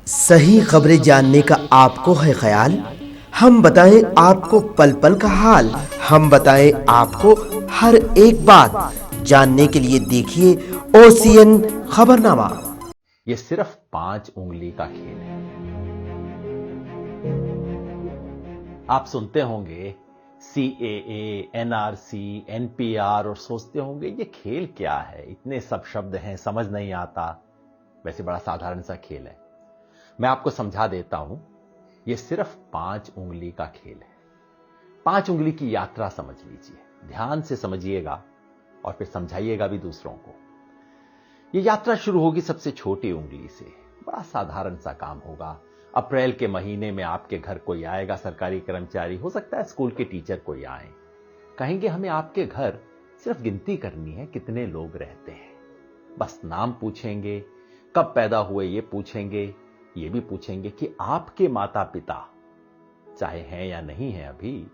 सही खबरें जानने का आपको है ख्याल? हम बताएं आपको पल पल का हाल। हम बताएं आपको हर एक बात। जानने के लिए देखिए ओसीएन खबरनामा। ये सिर्फ 5 उंगली का खेल है। आप सुनते होंगे CAA, NRC, NPR और सोचते होंगे ये खेल क्या है, इतने सब शब्द हैं, समझ नहीं आता। वैसे बड़ा साधारण सा खेल है। मैं आपको समझा देता हूं। ये सिर्फ 5 उंगली का खेल है। 5 उंगली की यात्रा समझ लीजिए, ध्यान से समझिएगा और फिर समझाइएगा भी दूसरों को। ये यात्रा शुरू होगी सबसे छोटी उंगली से। बड़ा साधारण सा काम होगा। अप्रैल के महीने में आपके घर कोई आएगा, सरकारी कर्मचारी, हो सकता है स्कूल के टीचर कोई आए, कहेंगे हमें आपके घर सिर्फ गिनती करनी है कितने लोग रहते हैं। बस नाम पूछेंगे, कब पैदा हुए ये पूछेंगे, ये भी पूछेंगे कि आपके माता पिता, चाहे हैं या नहीं है अभी,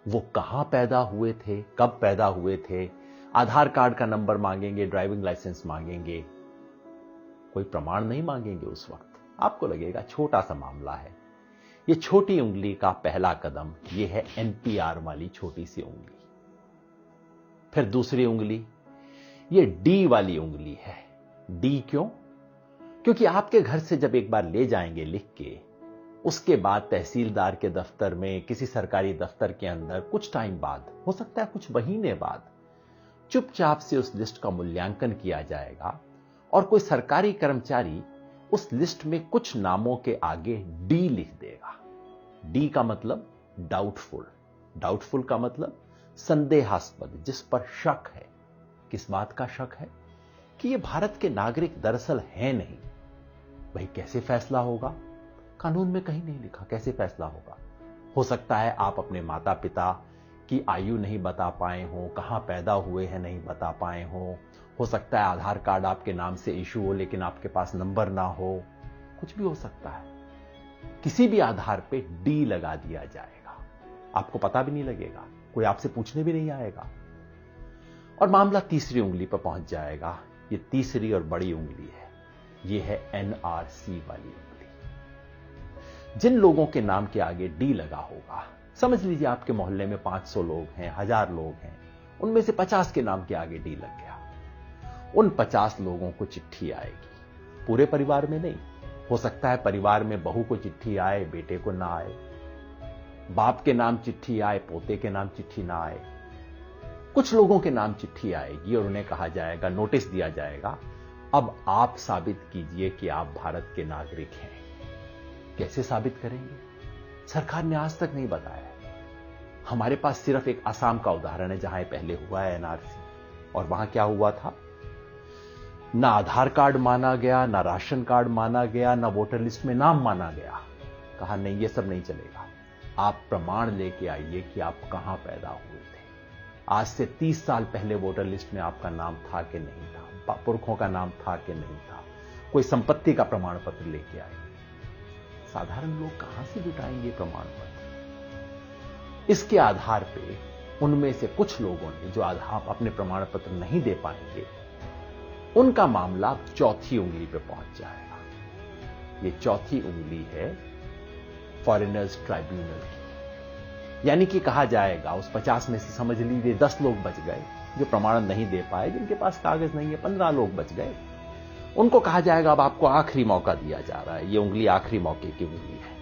वो कहां पैदा हुए थे, कब पैदा हुए थे। आधार कार्ड का नंबर मांगेंगे, ड्राइविंग लाइसेंस मांगेंगे, कोई प्रमाण नहीं मांगेंगे। उस वक्त आपको लगेगा छोटा सा मामला है। ये छोटी उंगली का पहला कदम ये है NPR वाली छोटी सी उंगली। फिर दूसरी उंगली ये D वाली उंगली है। D क्यों? क्योंकि आपके घर से जब एक बार ले जाएंगे लिख के, उसके बाद तहसीलदार के दफ्तर में, किसी सरकारी दफ्तर के अंदर कुछ टाइम बाद, हो सकता है कुछ महीने बाद, चुपचाप से उस लिस्ट का मूल्यांकन किया जाएगा और कोई सरकारी कर्मचारी उस लिस्ट में कुछ नामों के आगे D लिख देगा। D का मतलब डाउटफुल। डाउटफुल का मतलब संदेहास्पद, जिस पर शक है। किस बात का शक है? कि ये भारत के नागरिक दरअसल हैं नहीं। भाई कैसे फैसला होगा? कानून में कहीं नहीं लिखा कैसे फैसला होगा। हो सकता है आप अपने माता पिता की आयु नहीं बता पाए हो, कहां पैदा हुए हैं नहीं बता पाए हो सकता है आधार कार्ड आपके नाम से इशू हो लेकिन आपके पास नंबर ना हो, कुछ भी हो सकता है। किसी भी आधार पे D लगा दिया जाएगा, आपको पता भी नहीं लगेगा, कोई आपसे पूछने भी नहीं आएगा और मामला तीसरी उंगली पर पहुंच जाएगा। ये तीसरी और बड़ी उंगली है, ये है NRC वाली उंगली। जिन लोगों के नाम के आगे D लगा होगा, समझ लीजिए आपके मोहल्ले में 500 लोग हैं, 1000 लोग हैं, उनमें से 50 के नाम के आगे D लग गया। उन 50 लोगों को चिट्ठी आएगी, पूरे परिवार में नहीं। हो सकता है परिवार में बहू को चिट्ठी आए, बेटे को ना आए, बाप के नाम चिट्ठी आए, पोते के नाम चिट्ठी ना आए। कुछ लोगों के नाम चिट्ठी आएगी और उन्हें कहा जाएगा, नोटिस दिया जाएगा, अब आप साबित कीजिए कि आप भारत के नागरिक हैं। कैसे साबित करेंगे? सरकार ने आज तक नहीं बताया। हमारे पास सिर्फ एक असम का उदाहरण है जहां पहले हुआ है NRC, और वहां क्या हुआ था? ना आधार कार्ड माना गया, ना राशन कार्ड माना गया, ना वोटर लिस्ट में नाम माना गया। कहा नहीं, ये सब नहीं चलेगा, आप प्रमाण लेके आइए कि आप कहां पैदा हुए थे। आज से 30 साल पहले वोटर लिस्ट में आपका नाम था कि नहीं था, पुरखों का नाम था कि नहीं था, कोई संपत्ति का प्रमाण पत्र लेके आए। साधारण लोग कहां से जुटाएंगे प्रमाण पत्र? इसके आधार पे उनमें से कुछ लोगों ने जो आधार अपने प्रमाण पत्र नहीं दे पाएंगे, उनका मामला चौथी उंगली पे पहुंच जाएगा। ये चौथी उंगली है फॉरेनर्स ट्राइब्यूनल की। यानी कि कहा जाएगा उस 50 में से समझ लीजिए 10 लोग बच गए जो प्रमाण नहीं दे पाए, जिनके पास कागज नहीं है, 15 लोग बच गए। उनको कहा जाएगा अब आपको आखिरी मौका दिया जा रहा है। ये उंगली आखिरी मौके की उंगली है।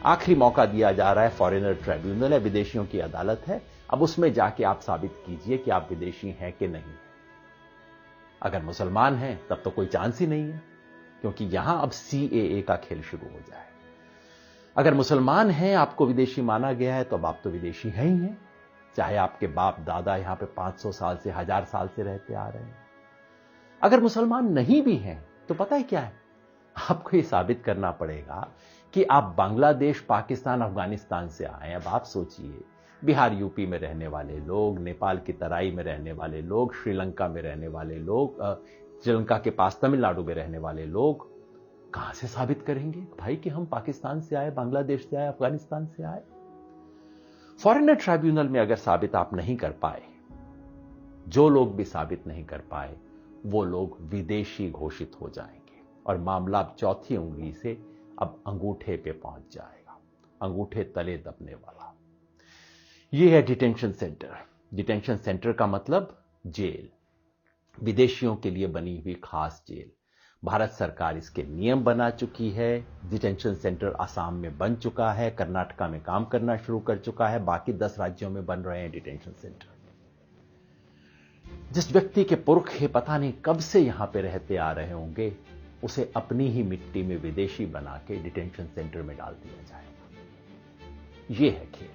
आखिरी मौका दिया जा रहा है, फॉरेनर ट्राइब्यूनल है, विदेशियों की अदालत है। अब उसमें जाके आप साबित कीजिए कि आप विदेशी हैं कि नहीं। अगर मुसलमान हैं तब तो कोई चांस ही नहीं है, क्योंकि यहां अब CAA का खेल शुरू हो जाए। अगर मुसलमान हैं, आपको विदेशी माना गया है, तो अब आप तो विदेशी हैं ही हैं, चाहे आपके बाप दादा यहां पे 500 साल से, 1000 साल से रहते आ रहे हैं। अगर मुसलमान नहीं भी हैं तो पता है क्या है, आपको यह साबित करना पड़ेगा कि आप बांग्लादेश, पाकिस्तान, अफगानिस्तान से आए। अब आप सोचिए, बिहार यूपी में रहने वाले लोग, नेपाल की तराई में रहने वाले लोग, श्रीलंका में रहने वाले लोग, श्रीलंका के पास तमिलनाडु में रहने वाले लोग कहां से साबित करेंगे भाई कि हम पाकिस्तान से आए, बांग्लादेश से आए, अफगानिस्तान से आए? फॉरेनर ट्राइब्यूनल में अगर साबित आप नहीं कर पाए, जो लोग भी साबित नहीं कर पाए, वो लोग विदेशी घोषित हो जाएंगे और मामला अब चौथी उंगली से अब अंगूठे पे पहुंच जाएगा, अंगूठे तले दबने वाला। ये है डिटेंशन सेंटर। डिटेंशन सेंटर का मतलब जेल, विदेशियों के लिए बनी हुई खास जेल। भारत सरकार इसके नियम बना चुकी है। डिटेंशन सेंटर असम में बन चुका है, कर्नाटका में काम करना शुरू कर चुका है, बाकी 10 राज्यों में बन रहे हैं डिटेंशन सेंटर। जिस व्यक्ति के पुरखे पता नहीं कब से यहां पे रहते आ रहे होंगे, उसे अपनी ही मिट्टी में विदेशी बना के डिटेंशन सेंटर में डाल दिया जाएगा। यह है खेल।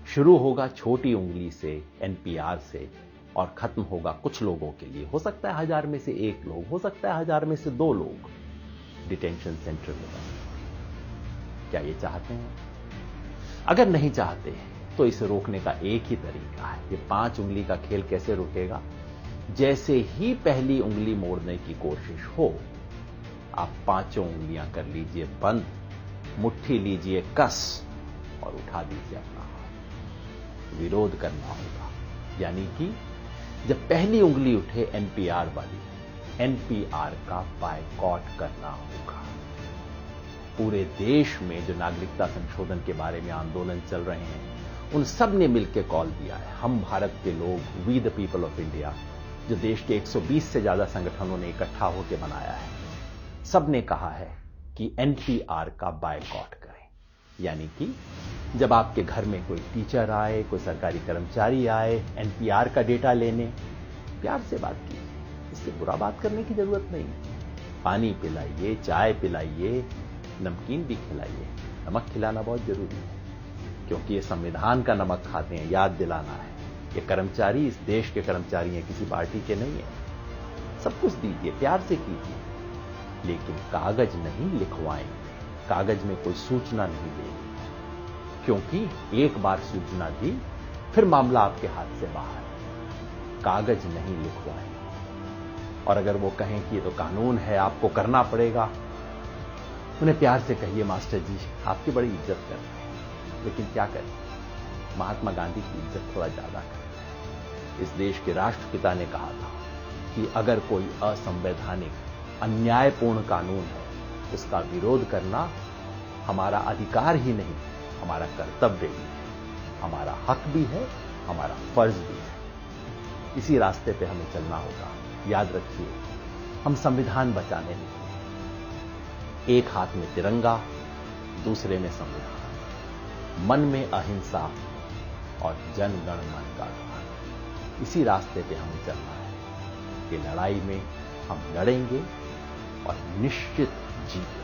शुरू होगा छोटी उंगली से, एनपीआर से, और खत्म होगा कुछ लोगों के लिए। हो सकता है 1000 में से 1 लोग, हो सकता है 1000 में से 2 लोग डिटेंशन सेंटर में बने। क्या ये चाहते हैं? अगर नहीं चाहते तो इसे रोकने का एक ही तरीका है। ये 5 उंगली का खेल कैसे रुकेगा? जैसे ही पहली उंगली मोड़ने की कोशिश हो, आप 5 उंगलियां कर लीजिए बंद, मुट्ठी लीजिए कस और उठा दीजिए अपना हाथ। विरोध करना होगा, यानी कि जब पहली उंगली उठे एनपीआर वाली, एनपीआर का बायकॉट करना होगा। पूरे देश में जो नागरिकता संशोधन के बारे में आंदोलन चल रहे हैं, उन सब ने मिलकर कॉल दिया है। हम भारत के लोग, we the people of India, जो देश के 120 से ज्यादा संगठनों ने इकट्ठा होकर बनाया है, सब ने कहा है कि एनपीआर का बायकॉट करें। यानी कि जब आपके घर में कोई टीचर आए, कोई सरकारी कर्मचारी आए एनपीआर का डेटा लेने, प्यार से बात कीजिए, इससे बुरा बात करने की जरूरत नहीं। पानी पिलाइए, चाय पिलाइए, नमकीन भी खिलाइए। नमक खिलाना बहुत जरूरी है, क्योंकि ये संविधान का नमक खाते हैं, याद दिलाना है। ये कर्मचारी इस देश के कर्मचारी हैं, किसी पार्टी के नहीं है। सब कुछ दीजिए, प्यार से कीजिए, लेकिन कागज नहीं लिखवाएंगे, कागज में कोई सूचना नहीं देंगे, क्योंकि एक बार सूचना दी फिर मामला आपके हाथ से बाहर है। कागज नहीं लिखवाएंगे। और अगर वो कहें कि ये तो कानून है, आपको करना पड़ेगा, उन्हें प्यार से कहिए, मास्टर जी आपकी बड़ी इज्जत कर रहे हैं, लेकिन क्या करें, महात्मा गांधी की इज्जत थोड़ा ज्यादा करें। इस देश के राष्ट्रपिता ने कहा था कि अगर कोई असंवैधानिक, अन्यायपूर्ण कानून है, उसका विरोध करना हमारा अधिकार ही नहीं, हमारा कर्तव्य भी है, हमारा हक भी है, हमारा फर्ज भी है। इसी रास्ते पे हमें चलना होगा। याद रखिए, हम संविधान बचाने निकले। एक हाथ में तिरंगा, दूसरे में संविधान, मन में अहिंसा और जन गण मन का गान। इसी रास्ते पे हमें चलना है। ये लड़ाई में हम लड़ेंगे और निश्चित जीतेंगे।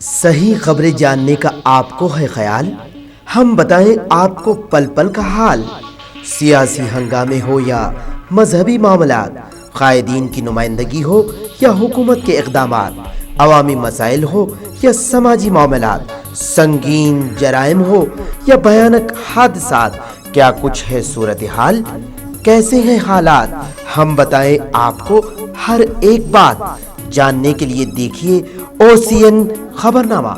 सही खबरें जानने का आपको है ख्याल? हम बताएं आपको पल पल का हाल। सियासी हंगामे हो या मजहबी मामलात, कायदीन की नुमाइंदगी हो या हुकूमत के इक़दामात, अवामी मसाइल हो या समाजी मामलात, संगीन जराइम हो या भयानक हादसात, क्या कुछ है सूरत हाल, कैसे हैं हालात, हम बताएं आपको हर एक बात। जानने के लिए देखिए OCN खबरनामा।